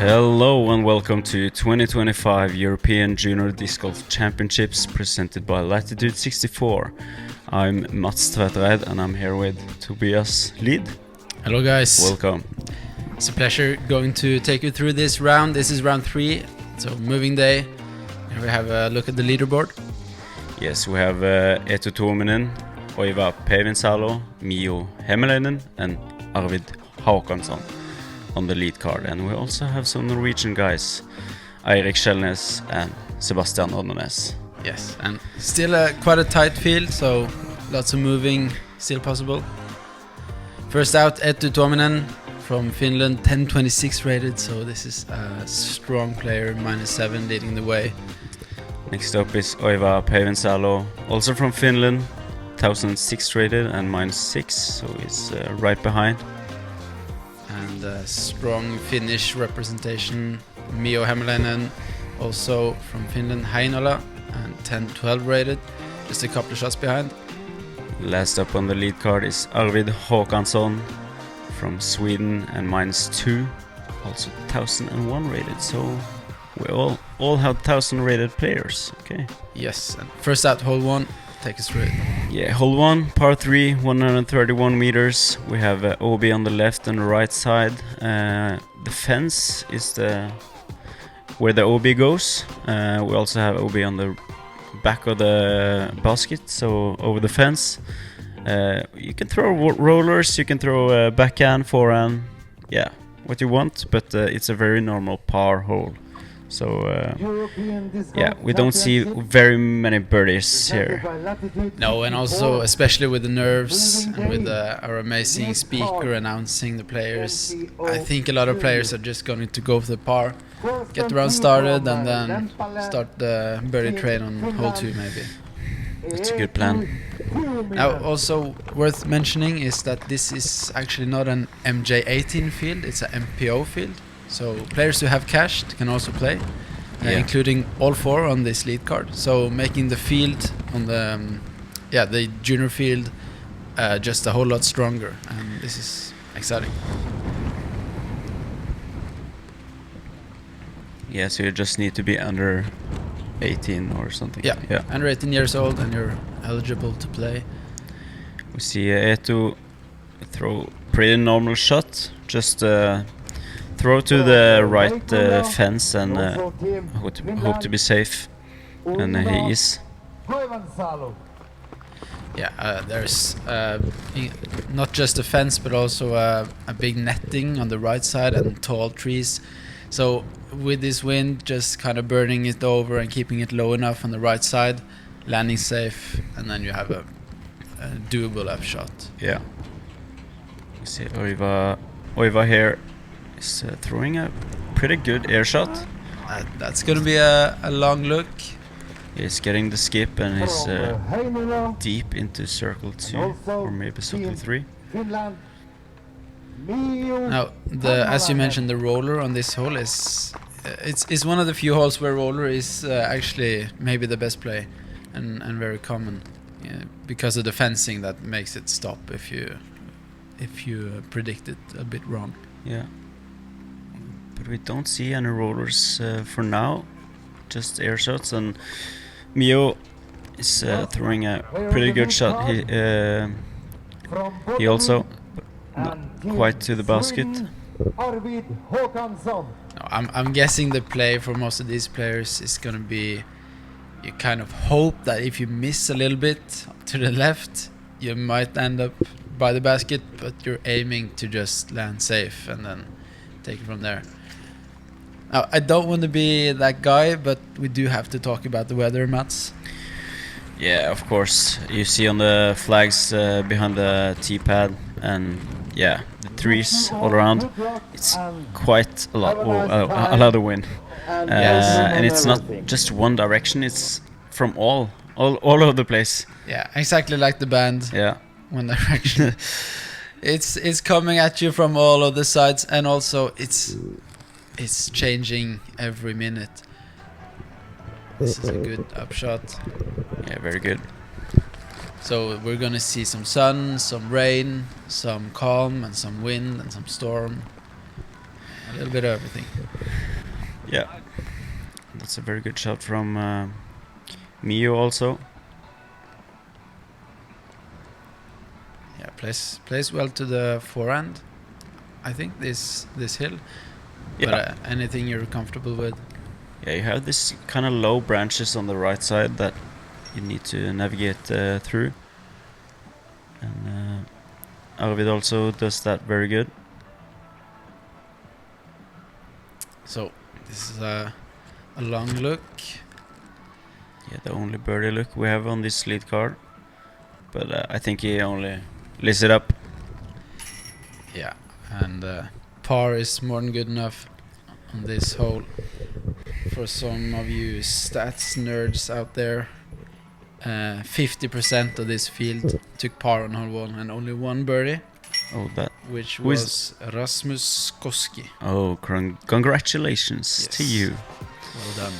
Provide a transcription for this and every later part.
Hello and welcome to 2025 European Junior Disc Golf Championships presented by Lattitude 64. I'm Mats Tveitereid and I'm here with Tobias Lead. Hello guys. Welcome. It's a pleasure going to take you through this round. This is round 3, so moving day. Here we have a look at the leaderboard. Yes, we have Eetu Tuominen, Oiva Päivänsalo, Miio Hämäläinen and Arvid Håkansson on the lead card, and we also have some Norwegian guys, Eirik Skjelnes and Sebastian Odnes. Yes, and still quite a tight field, so lots of moving still possible. First out, Eetu Tuominen from Finland, 1026 rated, so this is a strong player, -7 leading the way. Next up is Oiva Päivänsalo, also from Finland, 1006 rated and -6, so he's right behind. And strong Finnish representation, Miio Hämäläinen, also from Finland, Heinola, and 1012 rated, just a couple of shots behind. Last up on the lead card is Arvid Håkansson from Sweden and -2, also 1001 rated, so we all have 1000 rated players. Okay. Yes, and first out, hole 1, take us through it. Yeah, hole 1, par 3, 131 meters. We have OB on the left and the right side. The fence is where the OB goes. We also have OB on the back of the basket, so over the fence. You can throw rollers, you can throw backhand, forehand, yeah, what you want, but it's a very normal par hole. So yeah, we don't see very many birdies here. No, and also especially with the nerves and with our amazing speaker announcing the players, I think a lot of players are just going to go for the par, get the round started, and then start the birdie train on hole 2 maybe. That's a good plan. Now, also worth mentioning is that this is actually not an MJ18 field, it's an MPO field. So players who have cash can also play, including all 4 on this lead card. So making the field on the junior field just a whole lot stronger, and this is exciting. Yeah, so you just need to be under 18 or something. Yeah, under 18 years old and you're eligible to play. We see Eetu throw pretty normal shot, just throw to the right fence and hope to be safe, and he is. Yeah, there's not just a fence but also a big netting on the right side and tall trees. So with this wind, just kind of burning it over and keeping it low enough on the right side, landing safe, and then you have a doable upshot. Yeah. We see Oiva here is throwing a pretty good air shot. That's going to be a long look. He's getting the skip and he's deep into circle 2 or maybe circle 3. Now, as you mentioned, the roller on this hole is it's one of the few holes where roller is actually maybe the best play and very common, because of the fencing that makes it stop if you predict it a bit wrong. Yeah. But we don't see any rollers for now, just air shots, and Miio is throwing a pretty good shot. He also not quite to the basket. Arvid Håkansson. I'm guessing the play for most of these players is going to be, you kind of hope that if you miss a little bit to the left, you might end up by the basket, but you're aiming to just land safe and then take it from there. Now, I don't want to be that guy, but we do have to talk about the weather, Mats. Yeah, of course. You see on the flags behind the tee pad, and yeah, the trees all around. It's quite a lot of wind, and it's not just one direction. It's from all over the place. Yeah, exactly like the band. Yeah, one direction. It's coming at you from all of the sides, and also it's changing every minute. This is a good upshot. Yeah, very good. So we're gonna see some sun, some rain, some calm, and some wind, and some storm. A little bit of everything. Yeah, that's a very good shot from Miio also. Yeah, plays well to the forehand. I think this hill. Yeah. But anything you're comfortable with. Yeah, you have this kind of low branches on the right side that you need to navigate through. And Arvid also does that very good. So this is a long look. Yeah, the only birdie look we have on this lead card. But I think he only lifts it up. Yeah, and par is more than good enough on this hole. For some of you stats nerds out there, 50% of this field took par on hole 1 and only one birdie, Oh, that. which Who is- was Rasmus Koski. Oh, congratulations to Yes. you. Well done.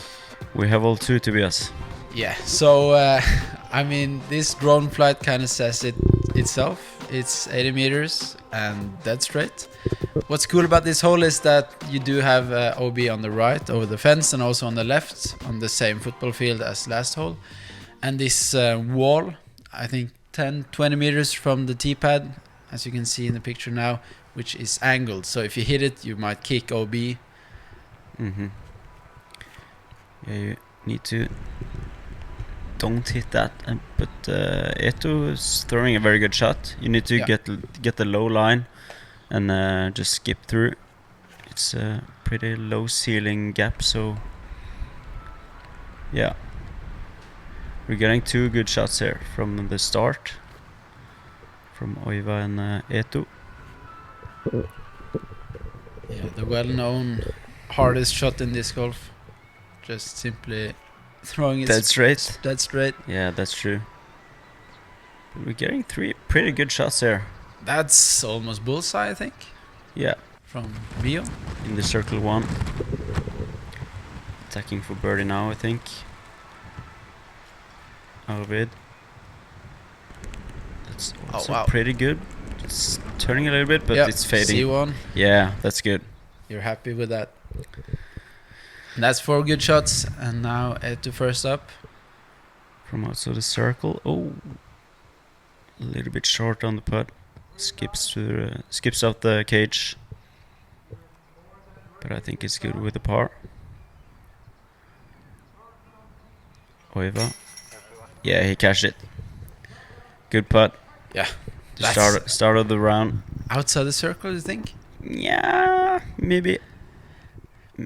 We have all 2 Tobias. Yeah, so I mean, this drone flight kind of says it itself. It's 80 meters and dead straight. What's cool about this hole is that you do have OB on the right over the fence and also on the left on the same football field as last hole. And this wall, I think 10-20 meters from the tee pad, as you can see in the picture now, which is angled. So if you hit it, you might kick OB. Mm-hmm. Yeah, you need to don't hit that. But Eetu is throwing a very good shot. You need to Yeah. get the low line and just skip through. It's a pretty low ceiling gap, so yeah. We're getting 2 good shots here from the start, from Oiva and Eetu. Yeah, the well-known hardest shot in disc golf. Just simply throwing it Dead straight. dead straight. Yeah, that's true. But we're getting 3 pretty good shots here. That's almost bullseye, I think, Yeah, from Miio. in the circle 1. Attacking for birdie now, I think. Arvid. That's also wow. pretty good. It's turning a little bit, but Yep, it's fading. C1. Yeah, that's good. You're happy with that. And that's 4 good shots, and now Eetu first up. From outside the circle. Oh, a little bit short on the putt. Skips out the cage. But I think it's good with the par. Oiva. Yeah, he cashed it. Good putt. Yeah, To that's- start of the round. Outside the circle, you think? Yeah, maybe.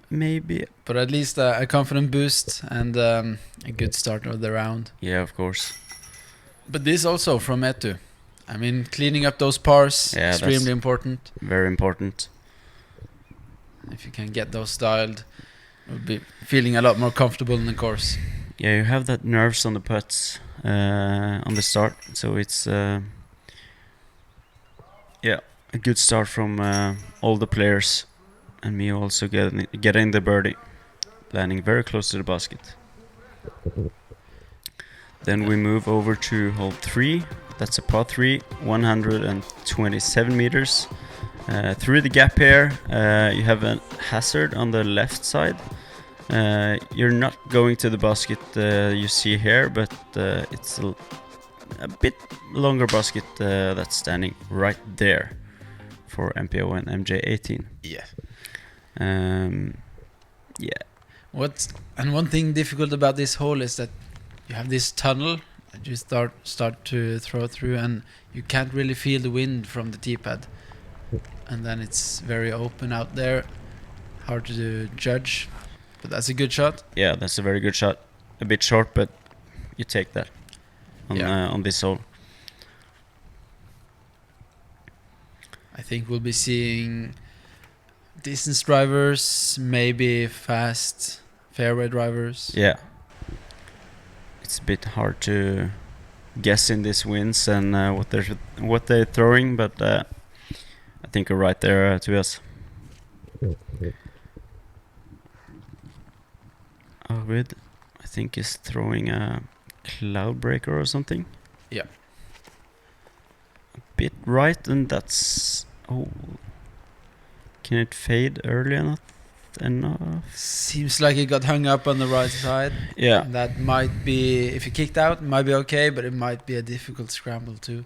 Maybe. But at least a confident boost and a good start of the round. Yeah, of course. But this also from Eetu. I mean, cleaning up those pars, Yeah, extremely that's- important. Very important. If you can get those dialed, you'll be feeling a lot more comfortable in the course. Yeah, you have that nerves on the putts on the start, so it's yeah, a good start from all the players, and me also getting the birdie, landing very close to the basket. Then we move over to hole 3. That's a par 3, 127 meters. Through the gap here, you have a hazard on the left side. You're not going to the basket you see here, but it's a bit longer basket that's standing right there for MPO and MJ18. Yeah. Yeah. One thing difficult about this hole is that you have this tunnel that you start to throw through, and you can't really feel the wind from the tee pad. And then it's very open out there, hard to judge. But that's a good shot. Yeah, that's a very good shot. A bit short, but you take that on this hole. I think we'll be seeing distance drivers, maybe fast fairway drivers. Yeah. It's a bit hard to guess in these winds and what they're throwing, but I think you're right there, Tobias. Arvid, I think, is throwing a cloud breaker or something. Yeah. A bit right, and that's Can it fade early enough? Seems like it got hung up on the right side. Yeah. That might be, if you kicked out, it might be okay, but it might be a difficult scramble too.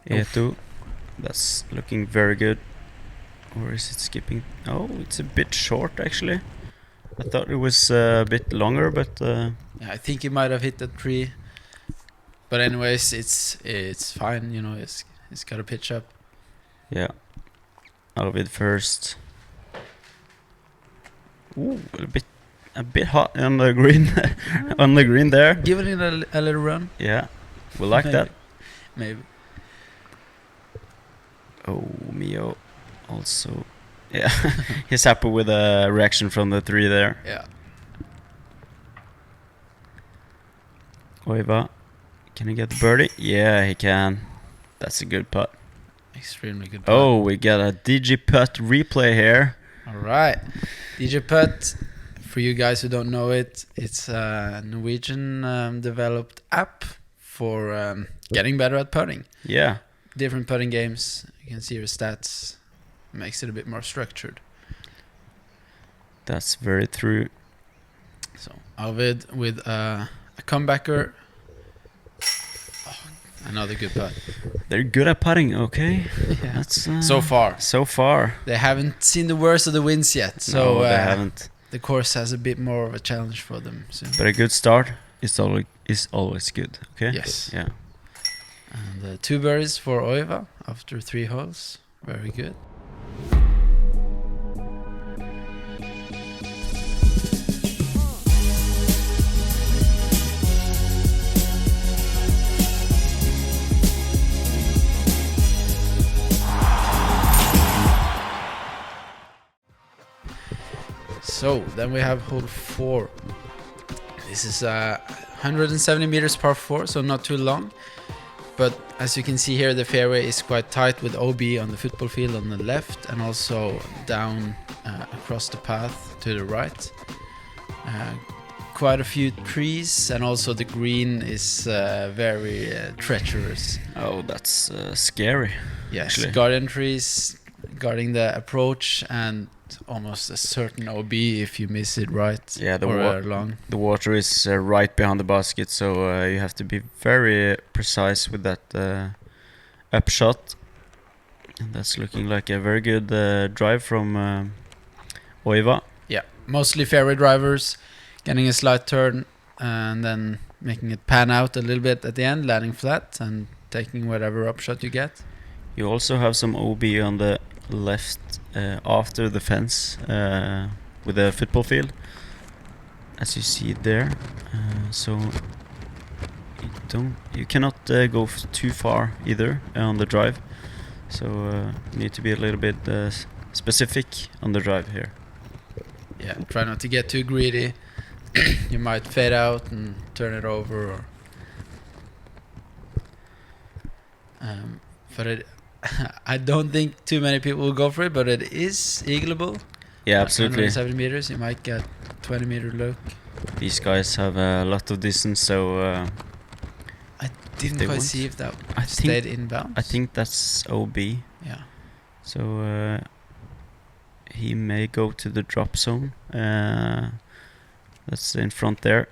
Eetu. That's looking very good. Or is it skipping? Oh, it's a bit short actually. I thought it was a bit longer, but Yeah, I think he might have hit the tree. But anyways, it's fine, you know, it's got a pitch up. yeah. Arvid first. Ooh, a bit hot on the green, on the green there. Giving it a little run. Yeah, we like that. Maybe. Oh, Miio also. Yeah, he's happy with the reaction from the 3 there. Yeah. Oiva, can he get the birdie? Yeah, he can. That's a good putt. Extremely good putt. Oh, we got a DGPUTT replay here. Alright. DGPUTT, for you guys who don't know it, it's a Norwegian developed app for getting better at putting. Yeah. Different putting games. You can see your stats. Makes it a bit more structured. That's very true. So Arvid with a comebacker. Oh, another good putt. They're good at putting, okay? Yeah. That's So far. So far. They haven't seen the worst of the winds yet. So No, they haven't. The course has a bit more of a challenge for them soon. But a good start is always good, okay? Yes. Yeah. And 2 birdies for Oiva after 3 holes. Very good. So then we have hole 4. This is 170 meters par 4, so not too long. But as you can see here, the fairway is quite tight with OB on the football field on the left and also down across the path to the right. Quite a few trees, and also the green is very treacherous. Oh, that's scary. Yes, actually. guardian trees guarding the approach, and almost a certain OB if you miss it right. Yeah, long. The water is right behind the basket, so you have to be very precise with that upshot. And that's looking like a very good drive from Oiva. Yeah, mostly fairway drivers, getting a slight turn and then making it pan out a little bit at the end, landing flat and taking whatever upshot you get. You also have some OB on the left after the fence with the football field, as you see there. So you cannot go too far either on the drive. So you need to be a little bit specific on the drive here. Yeah, try not to get too greedy. You might fade out and turn it over. Or but I don't think too many people will go for it, but it is eagleable. Yeah, absolutely. 170 meters, you might get 20 meter look. These guys have a lot of distance, so I didn't quite see if that I stayed inbound. I think that's OB. Yeah. So he may go to the drop zone. That's in front there.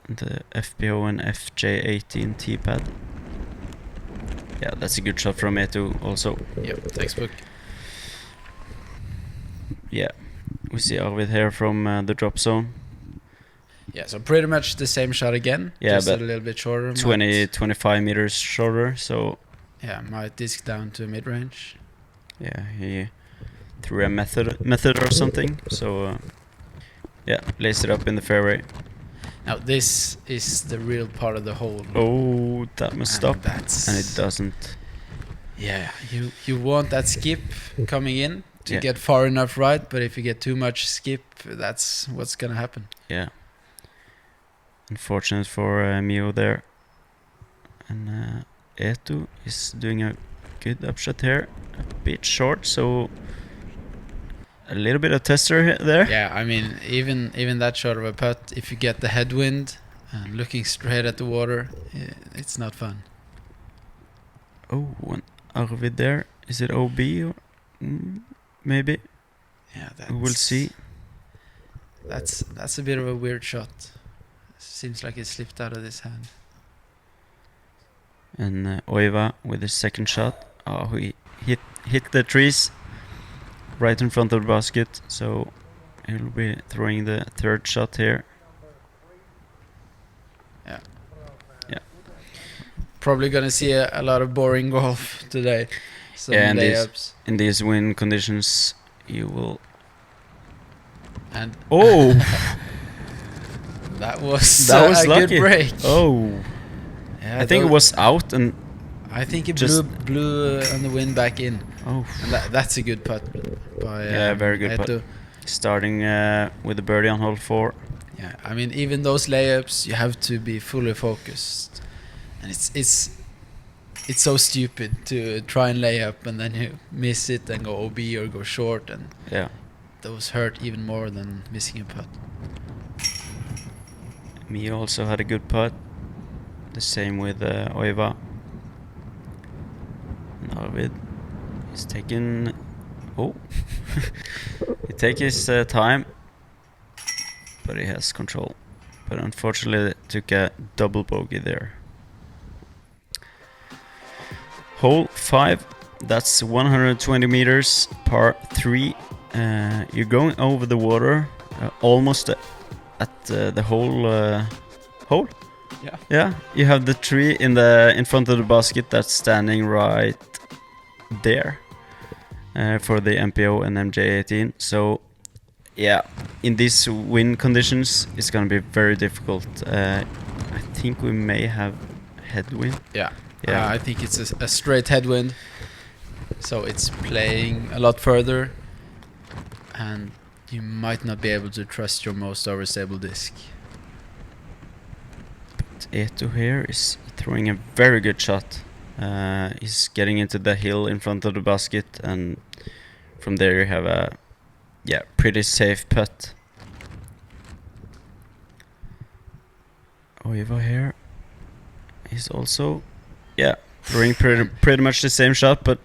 The FPO and FJ18 T-pad. Yeah, that's a good shot from Eetu also. Yep, textbook. Yeah, we see Arvid here from the drop zone. Yeah, so pretty much the same shot again. Yeah, just but a little bit shorter. 25 meters shorter, so... Yeah, might disc down to mid-range. Yeah, he threw a method or something, so... yeah, lays it up in the fairway. Now this is the real part of the hole. Oh, that must stop. And it doesn't. Yeah, you want that skip coming in to Yeah. get far enough right, but if you get too much skip, that's what's gonna happen. Yeah. Unfortunate for Miio there. And Eetu is doing a good upshot here. A bit short, so a little bit of tester there. Yeah, I mean, even that short of a putt, if you get the headwind and looking straight at the water, it's not fun. Oh, and Arvid there. Is it OB or maybe? Yeah, We'll see. That's a bit of a weird shot. Seems like it slipped out of his hand. And Oiva with his second shot. Oh, he hit the trees right in front of the basket. So he'll be throwing the third shot here. Yeah. Probably gonna see a lot of boring golf today. Some Yeah, and layups. in these wind conditions, you will. And Oh, that was that was a lucky. good break. Oh, Yeah, I think it was out and. I think it just blew on the wind back in. Oh, And that's a good putt by yeah, very good putt. Eetu. Starting with the birdie on hole 4. Yeah, I mean, even those layups, you have to be fully focused, and it's so stupid to try and lay up and then you miss it and go OB or go short, and Yeah. those hurt even more than missing a putt. Miio also had a good putt. The same with Oiva. And Arvid is taking. Oh, he takes his time, but he has control. But unfortunately, took a double bogey there. Hole 5. That's 120 meters, par 3. You're going over the water, almost at the whole hole. Yeah. Yeah, you have the tree in front of the basket that's standing right there for the MPO and MJ18. So, yeah, in these wind conditions, it's gonna be very difficult. I think we may have headwind. Yeah. Yeah. I think it's a straight headwind, so it's playing a lot further, and you might not be able to trust your most overstable disc. Eetu here is throwing a very good shot. He's getting into the hill in front of the basket, and from there you have a pretty safe putt. Oiva here is also throwing pretty much the same shot, but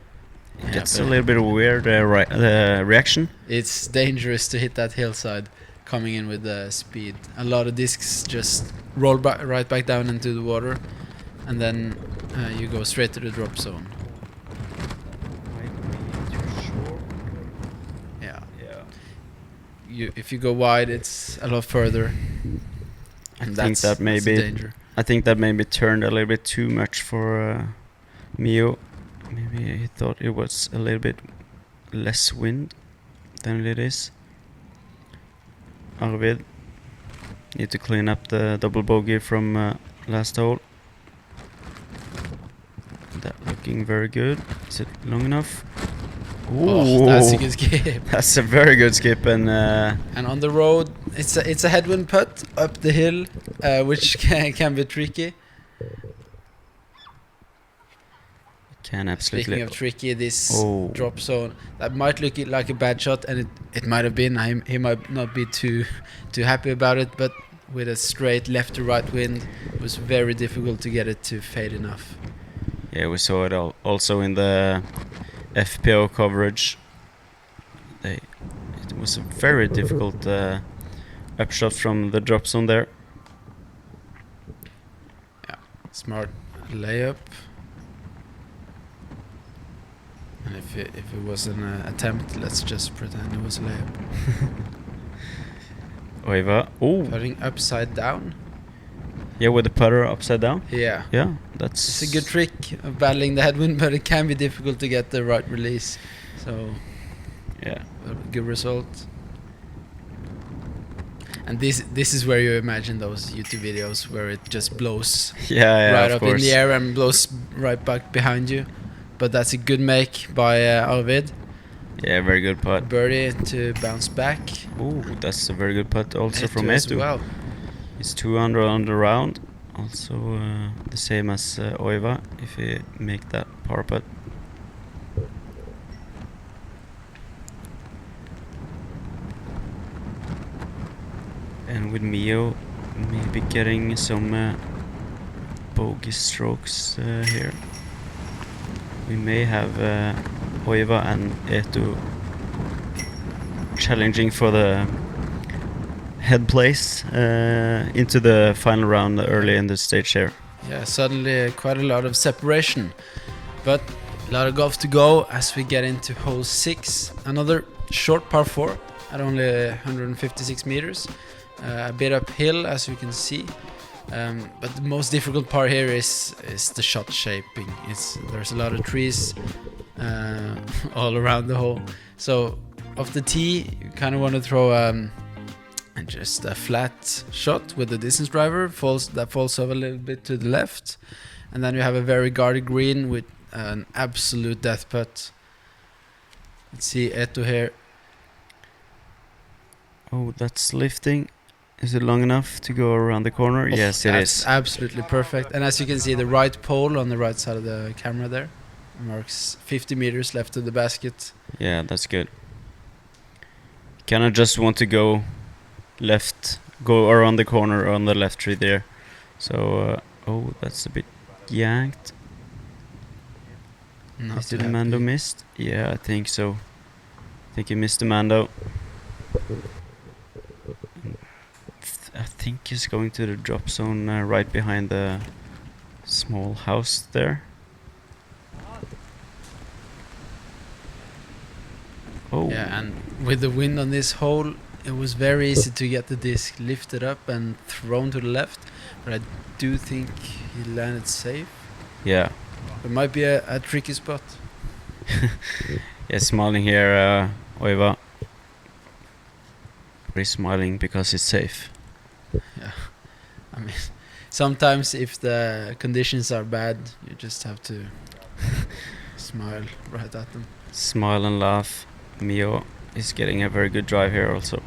gets a little bit of weird reaction. It's dangerous to hit that hillside coming in with the speed. A lot of discs just roll right back down into the water, and then you go straight to the drop zone. Yeah. If you go wide, it's a lot further. I And think that that's the danger. I think that maybe turned a little bit too much for Miio. Maybe he thought it was a little bit less wind than it is. Arvid need to clean up the double bogey from last hole. That looking very good. Is it long enough? Oh, that's a good skip. That's a very good skip, and And on the road, it's a headwind putt up the hill, which can be tricky. can absolutely. Speaking of tricky, this Oh. drop zone, that might look like a bad shot, and it might have been. He might not be too happy about it, but with a straight left to right wind, it was very difficult to get it to fade enough. Yeah, we saw it also in the FPO coverage. It was a very difficult upshot from the drop zone there. Smart layup. And if it was an attempt, let's just pretend it was a layup. Oiva. Oh, Putting upside down. yeah, with the putter upside down. Yeah. Yeah, that's. It's a good trick of battling the headwind, but it can be difficult to get the right release. So, Yeah. a good result. And this is where you imagine those YouTube videos where it just blows Yeah, right of up course. in the air and blows right back behind you. But that's a good make by Arvid. Yeah, very good putt. Birdie to bounce back. Oh, that's a very good putt also from as Eetu. well. It's 200 on the round. Also the same as Oiva if he make that par putt. And with Miio maybe getting some bogey strokes here. we may have Oiva and Eetu challenging for the head place into the final round early in the stage here. Yeah, suddenly quite a lot of separation, but a lot of golf to go as we get into hole 6. Another short par 4 at only 156 meters. A bit uphill, as you can see. But the most difficult part here is the shot shaping. There's a lot of trees all around the hole. So off the tee, you kind of want to throw just a flat shot with the distance driver. That falls over a little bit to the left, and then you have a very guarded green with an absolute death putt. Let's see Eetu here. Oh, that's lifting. Is it long enough to go around the corner? Yes, it is. Absolutely perfect. And as you can see, the right pole on the right side of the camera there marks 50 meters left to the basket. Yeah, that's good. Kind of just want to go left, go around the corner on the left tree there. So, oh, that's a bit yanked. Not Did Mando missed? Yeah, I think so. I think he missed the Mando. I think he's going to the drop zone right behind the small house there. Oh. Yeah, and with the wind on this hole, it was very easy to get the disc lifted up and thrown to the left, but I do think he landed safe. Yeah. It might be a tricky spot. Yeah, smiling here, Oiva. But he's smiling because it's safe. Yeah, I mean, sometimes if the conditions are bad, you just have to smile right at them. Smile and laugh. Miio is getting a very good drive here also.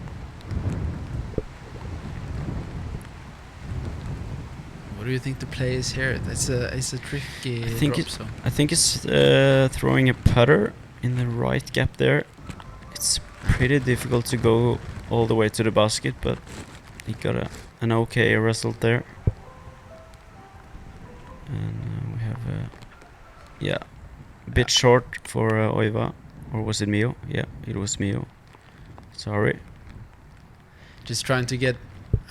What do you think the play is here? It's a tricky drop zone. I think it's throwing a putter in the right gap there. It's pretty difficult to go all the way to the basket, but he got an okay result there. And we have a bit short for Oiva. Or was it Miio? Yeah, it was Miio. Sorry. Just trying to get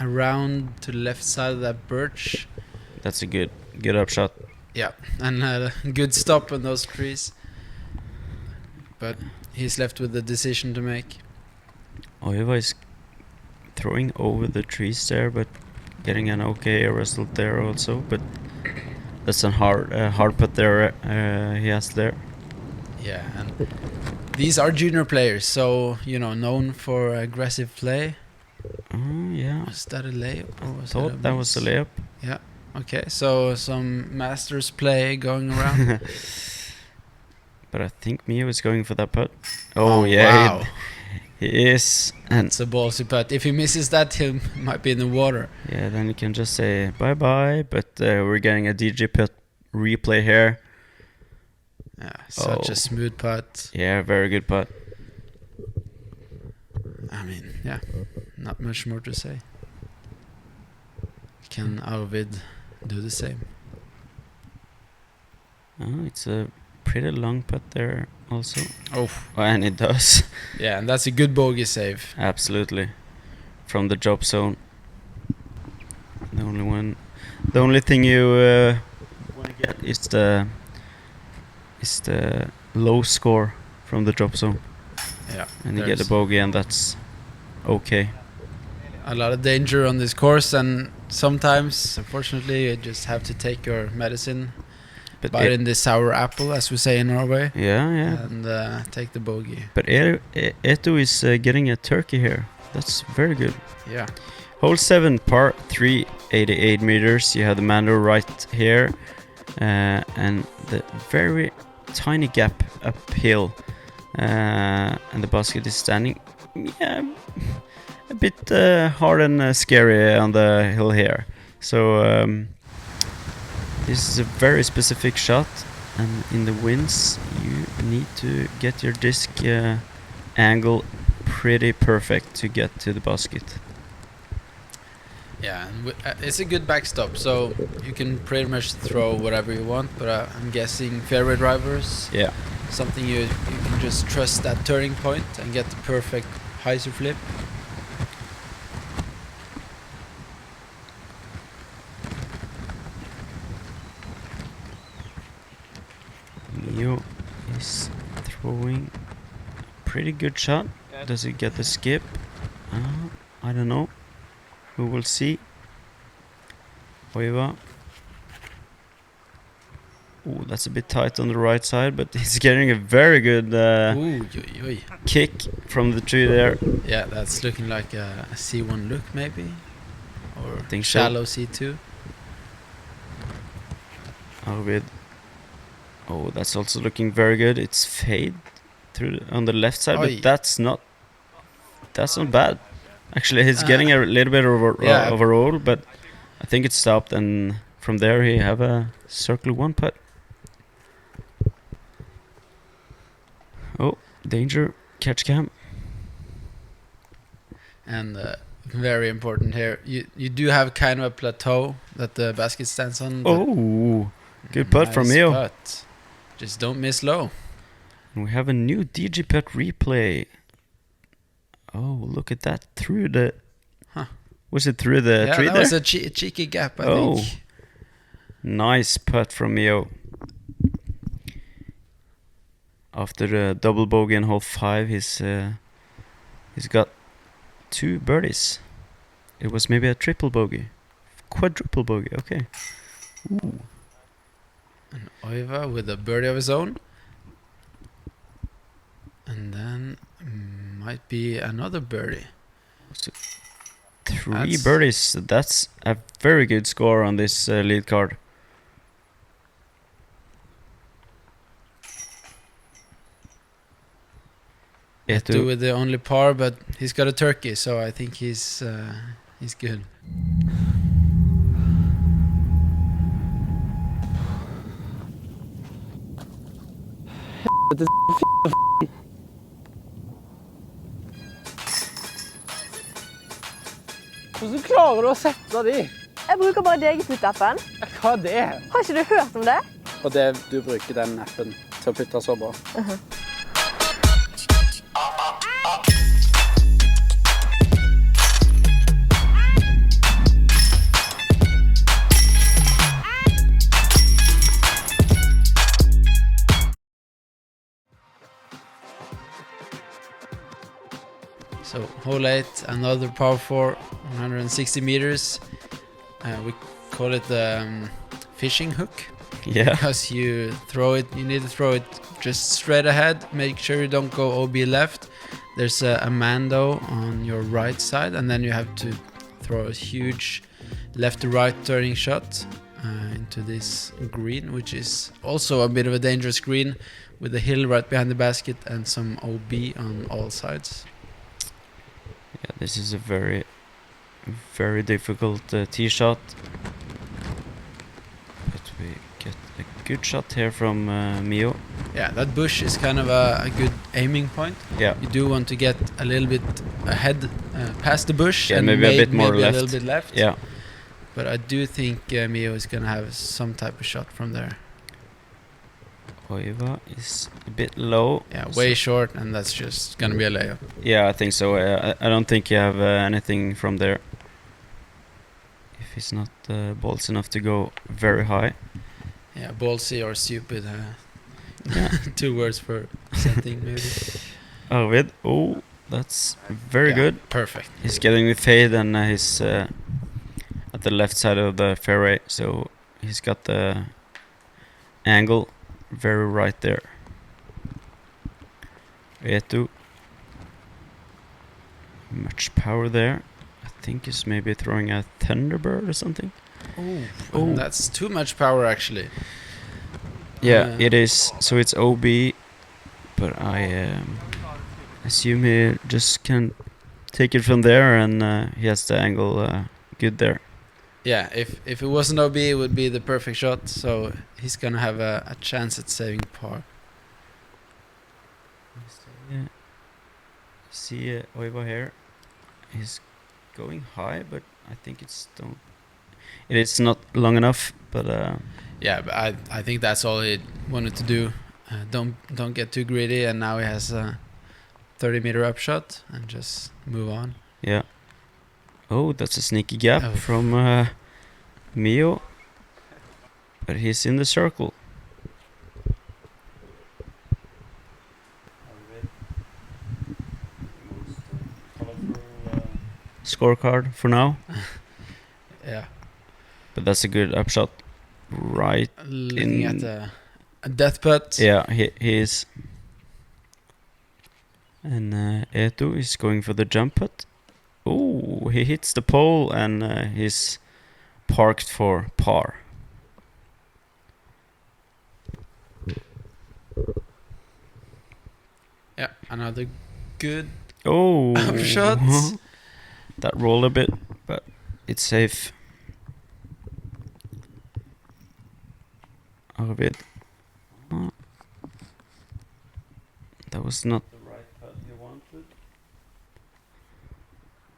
around to the left side of that birch. That's a good upshot. Yeah, and a good stop on those trees. But he's left with the decision to make. Oiva is throwing over the trees there, but getting an okay result there also. But that's a hard putt there he has there. Yeah, and these are junior players, so known for aggressive play. Oh yeah. Was that a layup? Or was Thought that was a layup. Yeah. Okay, so some masters play going around. But I think Miio is going for that putt. Oh yeah, wow. he is. And it's a ballsy putt. If he misses that, he might be in the water. Yeah, then you can just say bye bye. But we're getting a DGPUTT replay here. Yeah, such a smooth putt. Yeah, very good putt. I mean, yeah, not much more to say. Can Arvid do the same? Oh, it's a pretty long putt there also. Oh, and it does. Yeah, and that's a good bogey save. Absolutely. From the drop zone. The only thing you want to get is the low score from the drop zone. Yeah. And you get a bogey, and that's okay. A lot of danger on this course, and sometimes, unfortunately, you just have to take your medicine. But bite in the sour apple, as we say in Norway. Yeah, yeah. And take the bogey. But Eetu is getting a turkey here. That's very good. Yeah. Hole 7, par 3, 88 meters. You have the Mando right here. And the very tiny gap uphill. And the basket is standing, a bit hard and scary on the hill here. So this is a very specific shot, and in the winds you need to get your disc angle pretty perfect to get to the basket. Yeah, and it's a good backstop, so you can pretty much throw whatever you want. But I'm guessing fairway drivers, Yeah. something you can just trust that turning point and get the perfect hyzer flip. Miio is throwing a pretty good shot. Does he get the skip? I don't know. We will see. Oiva. Ooh, that's a bit tight on the right side, but he's getting a very good kick from the tree there. Yeah, that's looking like a C1 look maybe, or Think so. shallow C2. Arvid. Oh, that's also looking very good. It's fade through on the left side, but that's not bad. Actually, he's getting a little bit of a roll, but I think it stopped, and from there he have a circle one putt. Oh, danger, catch cam. And very important here, you do have kind of a plateau that the basket stands on. Oh, good putt from Miio. Putt. Just don't miss low. And we have a new DGPUTT replay. Oh, look at that, through the... Was it through the tree there? Yeah, that was a cheeky gap, I think. Nice putt from Miio. After the double bogey in hole 5, he's got 2 birdies. It was maybe a triple bogey. Quadruple bogey, okay. Ooh. And Oiva with a birdie of his own. And then might be another birdie. So 3 birdies. That's a very good score on this lead card. Eetu with the only par, but he's got a turkey, so I think he's good. Hvordan klarer du å sette de? Jeg bruker bare DGPUTT-appen. Hva er det? Har ikke du hørt om det? Og det du bruker den appen til å putte så bra. So hole 8, another par 4, 160 meters. We call it the fishing hook. Yeah. Because you need to throw it just straight ahead. Make sure you don't go OB left. There's a Mando on your right side, and then you have to throw a huge left to right turning shot into this green, which is also a bit of a dangerous green with a hill right behind the basket and some OB on all sides. Yeah, this is a very, very difficult tee shot. But we get a good shot here from Miio. Yeah, that bush is kind of a good aiming point. Yeah. You do want to get a little bit ahead, past the bush, Yeah, and maybe a bit more maybe left. a little bit left. Yeah. But I do think Miio is gonna have some type of shot from there. Oiva is a bit low. Yeah, way short, and that's just gonna be a layup. Yeah, I think so. I don't think you have anything from there. If he's not balls enough to go very high. Yeah, ballsy or stupid. Yeah. 2 words for something maybe. Arvid, oh, that's very good. Perfect. He's getting the fade, and he's at the left side of the fairway, so he's got the angle very right there. Eetu, much power there. I think he's maybe throwing a Thunderbird or something. Oh, that's too much power actually. Yeah, it is. So it's OB, but I assume he just can take it from there, and he has the angle good there. Yeah, if it wasn't OB, it would be the perfect shot. So he's gonna have a chance at saving par. See Oiva here. He's going high, but I think it's don't. It is not long enough, but Yeah, but I think that's all he wanted to do. Don't get too greedy, and now he has a 30-meter upshot, and just move on. yeah. Oh, that's a sneaky gap Oh. from Miio, but he's in the circle. Scorecard for now, Yeah, but that's a good upshot. Right. looking In- at a death putt. Yeah, he is. And Eetu is going for the jump putt. Oh, he hits the pole and he's parked for par. Yeah, another good Oh, upshot. That rolled a bit, but it's safe. Arvid. Oh. That was not the right putt he wanted.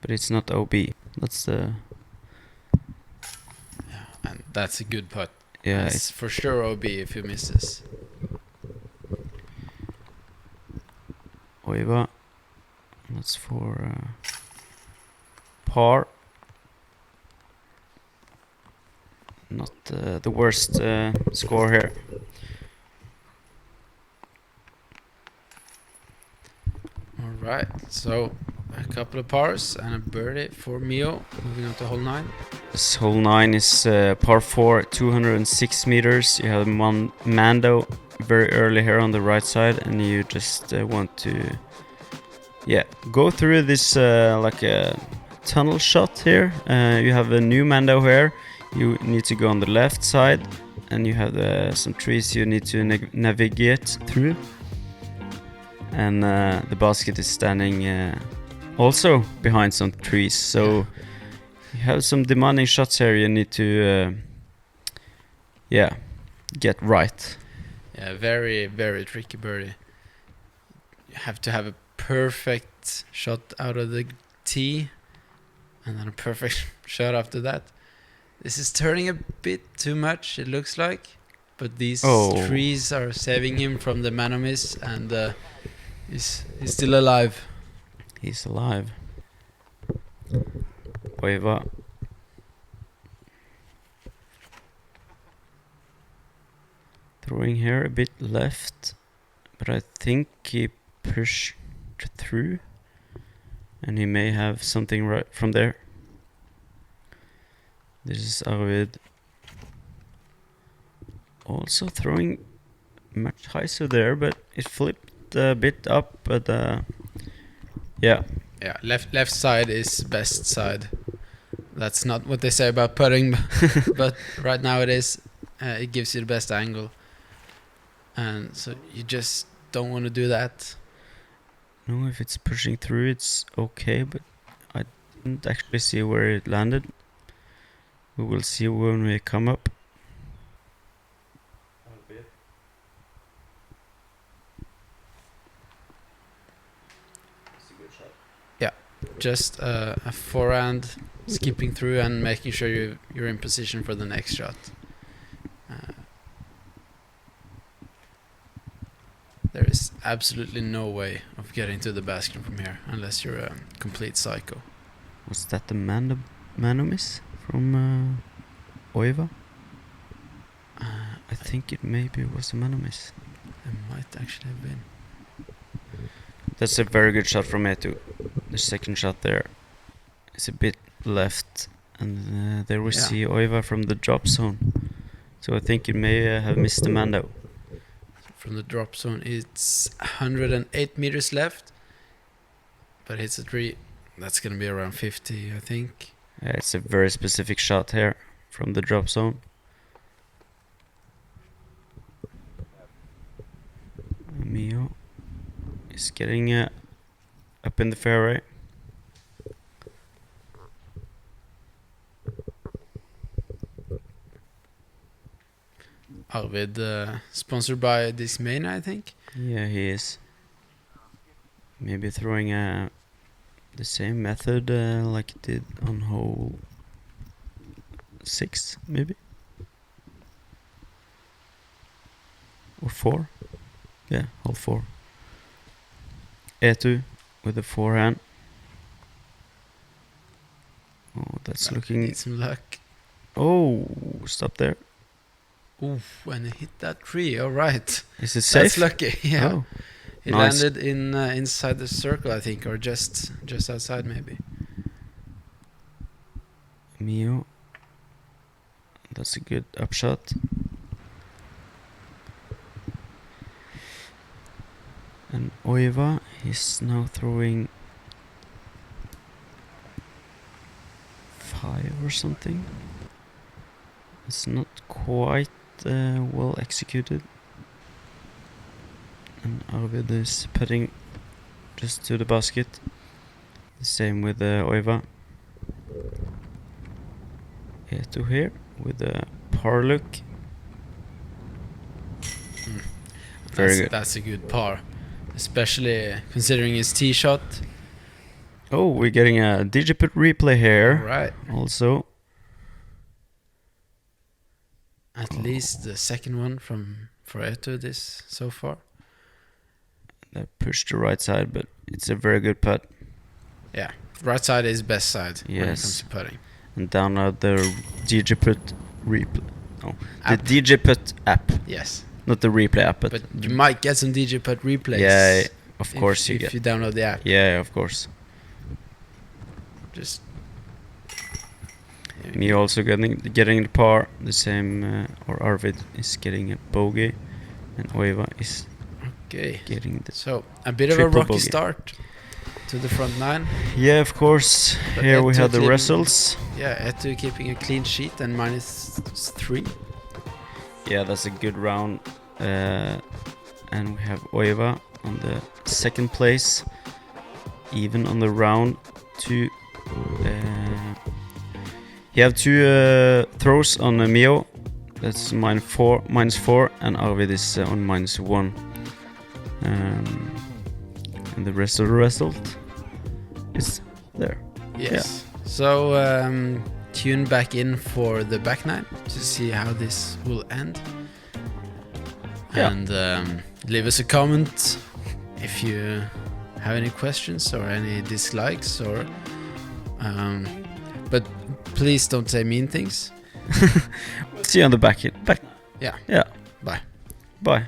But it's not OB. That's the... And that's a good putt. Yeah, It's for sure OB if he misses. Oiva. That's for par. Not the worst score here. All right, so a couple of pars and a birdie for Miio. Moving on to hole 9. This hole 9 is par 4, 206 meters. You have one Mando very early here on the right side, and you just want to, go through this like a tunnel shot here. You have a new Mando here. You need to go on the left side, and you have some trees you need to navigate through. And the basket is standing also behind some trees, so you have some demanding shots here you need to get right. Yeah, very, very tricky birdie. You have to have a perfect shot out of the tee, and then a perfect shot after that. This is turning a bit too much, it looks like, but these trees are saving him from the manomis, and he's still alive. He's alive. Oiva. Throwing here a bit left, but I think he pushed through, and he may have something right from there. This is Arvid. Also throwing much higher there, but it flipped a bit up, but yeah. Yeah, left side is best side. That's not what they say about putting, but right now it is. It gives you the best angle, and so you just don't want to do that. No, if it's pushing through, it's okay, but I didn't actually see where it landed. We will see when we come up. Just a forehand, skipping through and making sure you're in position for the next shot. There is absolutely no way of getting to the basket from here unless you're a complete psycho. Was that the Manomis from Oiva? I think it maybe was a Manomis. It might actually have been. That's a very good shot from Eetu. The second shot there is a bit left, and there we see Oiva from the drop zone. So I think it may have missed the Mando. From the drop zone, it's 108 meters left, but hits a tree. That's gonna be around 50, I think. Yeah, it's a very specific shot here from the drop zone. Miio is getting up in the fairway. Arvid, sponsored by Discmania, I think. Yeah, he is. Maybe throwing the same method like he did on hole 6 maybe, or 4. Yeah, all 4. Eetu with the forehand. Oh, that's looking. Need some luck. Oh, stop there. Oof, when he hit that tree. All right. Is it safe? That's lucky. Yeah. Oh, He nice. landed in inside the circle, I think, or just outside maybe. Miio. That's a good upshot. And Oiva, he's now throwing 5 or something. It's not quite well executed. And Arvid is putting just to the basket. The same with Oiva. Eetu here with a par look. Very good. That's a good par, especially considering his tee shot. Oh, we're getting a DGPUTT replay here. Right. Also. At least the second one for Eetu this so far. That pushed the right side, but it's a very good putt. Yeah, right side is best side when it Yes. comes to putting. And download the DGPUTT replay. No, App. the DGPUTT app, Yes, not the replay app, but you might get some DGPUTT replays. yeah, of course you if get. you download the app. Yeah, of course. Just Me also getting the par. The same, or Arvid is getting a bogey, and Oiva is okay. getting the. So a bit of a Triple rocky bogey. start to the front nine. Yeah, of course. But Here we Eetu have the clean- results. Yeah, Eetu keeping a clean sheet and -3. Yeah, that's a good round. And we have Oiva on the second place, even on the round. You have 2 throws on Miio. That's -4, and Arvid is on -1. And the rest of the result is there. Yes. So tune back in for the back nine to see how this will end. Yeah. And leave us a comment if you have any questions or any dislikes, or but please don't say mean things. See you on the back. Yeah. Yeah. Bye. Bye.